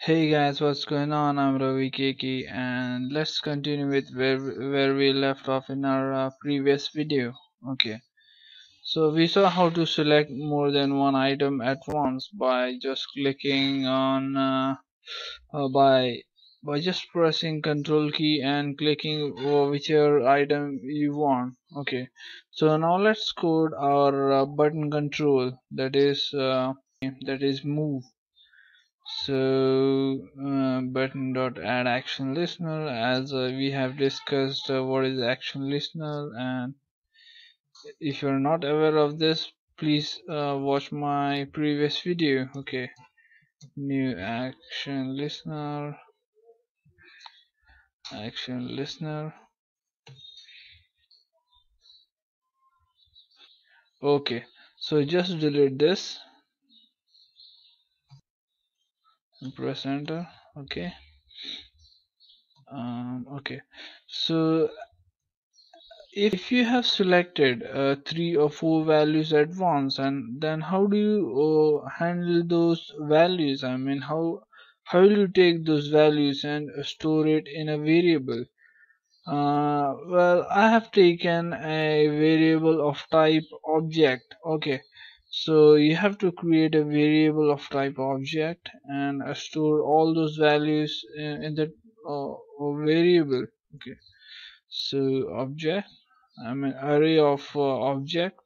Hey guys, what's going on? I'm Ravi Keki, and let's continue with where we left off in our previous video. Okay, so we saw how to select more than one item at once by just clicking on by just pressing Control key and clicking whichever item you want. Okay, so now let's code our button control, that is move. So button dot add action listener, as we have discussed what is action listener, and if you're not aware of this, please watch my previous video. Okay, new action listener. Okay, so just delete this and press enter. Okay. Okay, so if you have selected 3 or 4 values at once, and then how do you handle those values? I mean, how will you take those values and store it in a variable? Well, I have taken a variable of type object. Okay, so you have to create a variable of type object and store all those values in that variable. Okay, so object, I mean array of object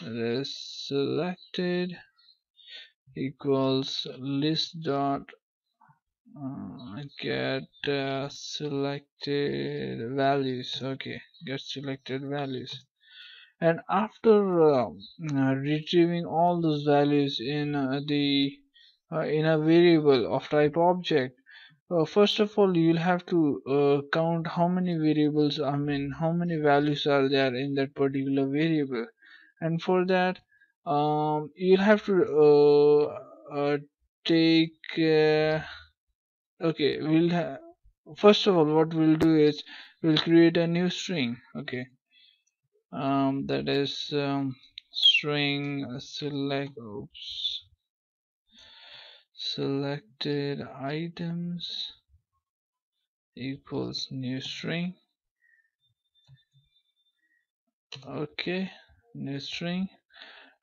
is selected equals list dot get selected values. Okay, get selected values, and after retrieving all those values in a variable of type object, first of all you'll have to count how many variables, I mean how many values are there in that particular variable. And for that, you'll have to take okay, first of all what we'll do is we'll create a new string. Okay, that is string selected items equals new string. Okay, new string.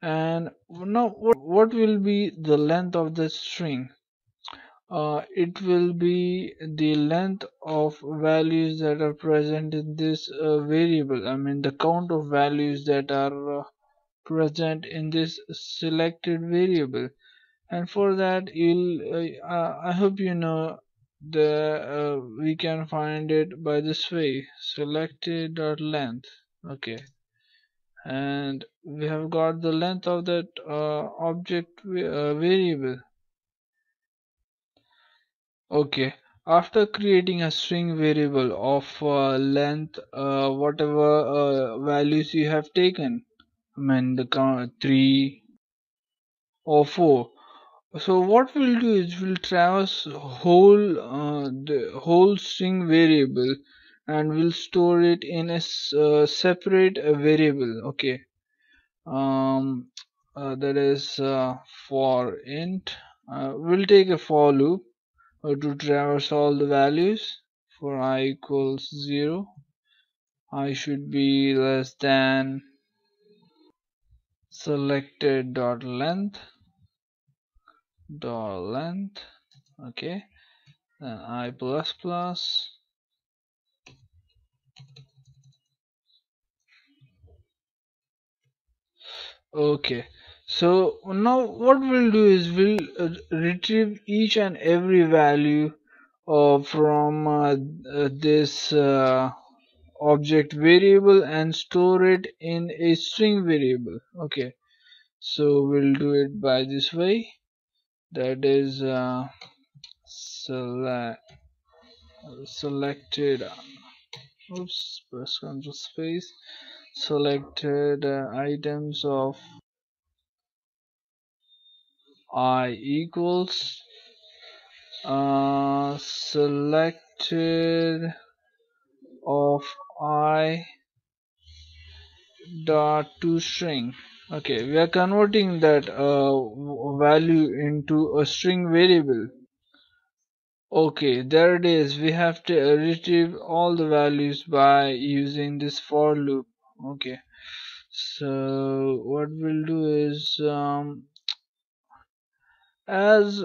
And now what will be the length of the string? It will be the length of values that are present in this variable. I mean the count of values that are present in this selected variable. And for that, I hope you know we can find it by this way: selected.length. Okay, and we have got the length of that object variable. Okay, after creating a string variable of length, whatever values you have taken, I mean the count 3 or 4. So what we'll do is we'll traverse the whole string variable, and we'll store it in a separate variable. Okay, that is for int. We'll take a for loop to traverse all the values. For I equals 0, I should be less than selected dot length. Okay, then I plus plus. Okay, so now what we'll do is we'll retrieve each and every value from this object variable and store it in a string variable. Okay, so we'll do it by this way, that is selected oops, press Ctrl space, selected items of I equals selected of I dot to string. Okay, we are converting that value into a string variable. Okay, there it is. We have to retrieve all the values by using this for loop. Okay, so what we'll do is as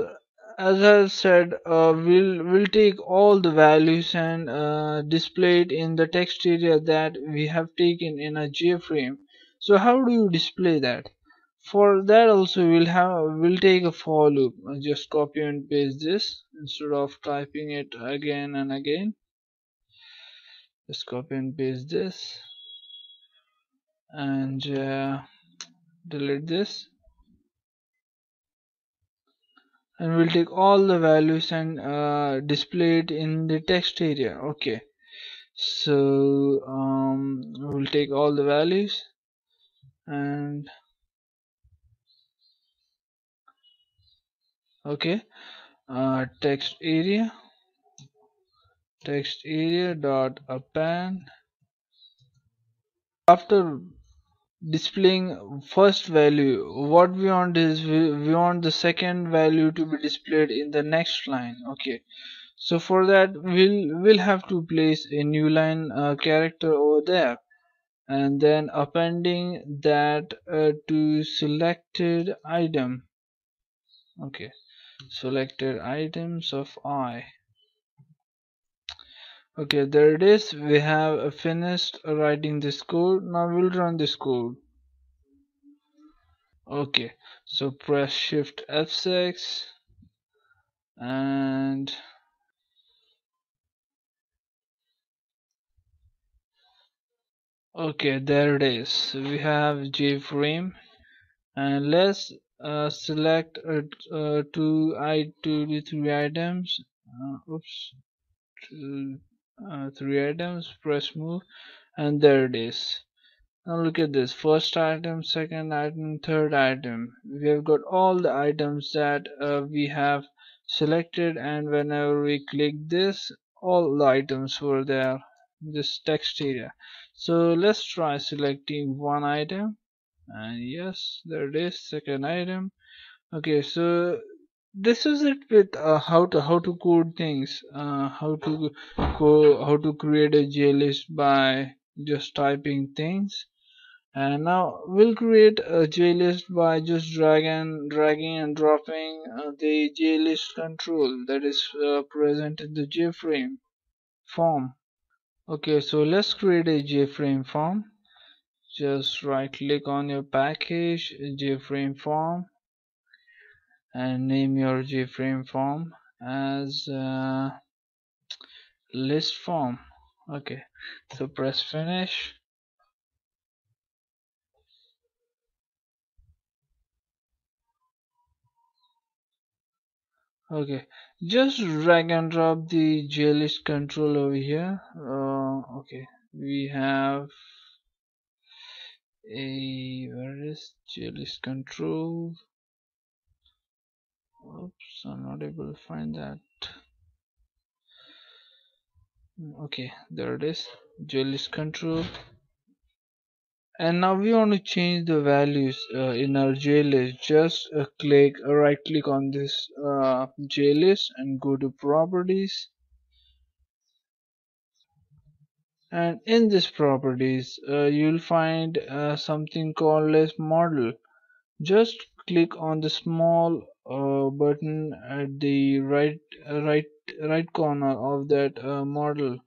I said, we'll take all the values and display it in the text area that we have taken in a JFrame. So how do you display that? For that also we'll take a for loop. Just copy and paste this instead of typing it again and again. Just copy and paste this and delete this, and we'll take all the values and display it in the text area. Okay, so we'll take all the values and okay, text area dot append. After displaying first value, what we want is we want the second value to be displayed in the next line. Okay, so for that we'll have to place a new line character over there, and then appending that to selected item. Okay, selected items of I. Okay, there it is. We have finished writing this code. Now we'll run this code. Okay, so press shift F6 and okay, there it is. We have JFrame, and let's select two to three items. Oops, two, three items. Press move, and there it is. Now look at this: first item, second item, third item. We have got all the items that we have selected, and whenever we click this, all the items were there in this text area. So let's try selecting one item, and yes, there it is, second item. Okay, so this is it with how to code things, how to create a JList by just typing things. And now we'll create a JList by just dragging and dropping the JList control that is present in the JFrame form. Okay, so let's create a JFrame form. Just right click on your package, JFrame form, and name your JFrame form as list form. Okay, so press finish. Okay, just drag and drop the JList control over here. Okay, we have a where is JList control? Oops, I'm not able to find that. Okay, there it is, JList control. And now we want to change the values in our JList. Just right click on this JList and go to properties. And in this properties you'll find something called as model. Just click on the small button at the right corner of that model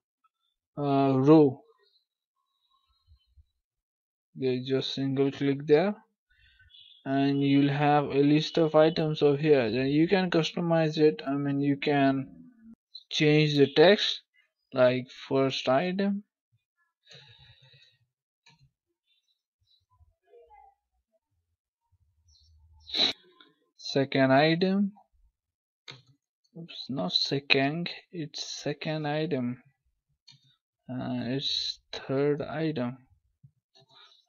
row. Okay, just single click there, and you'll have a list of items over here. Then you can customize it. I mean, you can change the text like first item, second item. Oops, not second, it's second item. It's third item,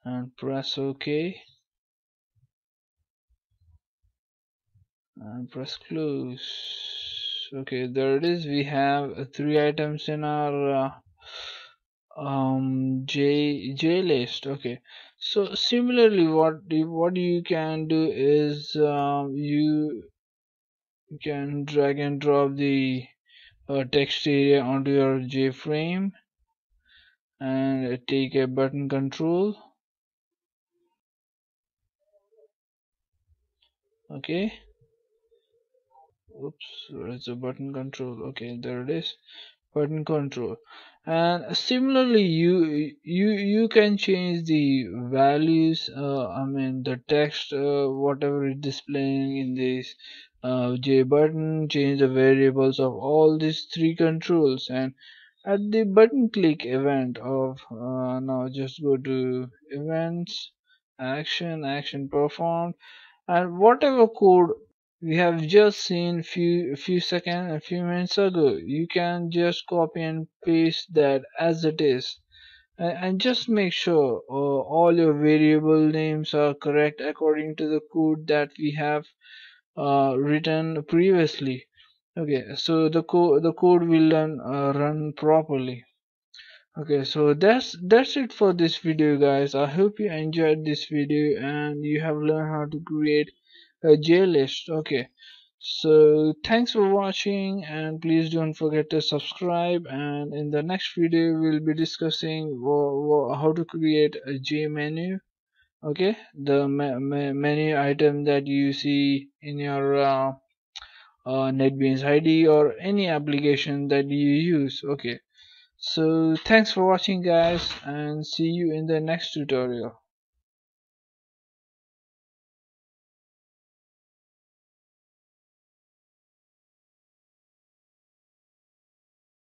and press OK and press close. Okay, there it is. We have three items in our JList. Okay, so similarly, what you can do is you can drag and drop the a text area onto your JFrame and take a button control. Okay, oops, where's the button control? Okay, there it is, button control. And similarly, you can change the values, I mean the text, whatever is displaying in this J button, change the variables of all these three controls. And at the button click event of now just go to events, action performed, and whatever code we have just seen a few minutes ago, you can just copy and paste that as it is. And just make sure all your variable names are correct according to the code that we have written previously. Okay, so the code will run properly. Okay, so that's it for this video, guys. I hope you enjoyed this video and you have learned how to create a JList. Okay, so thanks for watching, and please don't forget to subscribe. And in the next video we'll be discussing how to create a J menu. Okay, the menu item that you see in your Netbeans ID or any application that you use. Okay, so thanks for watching, guys, and see you in the next tutorial.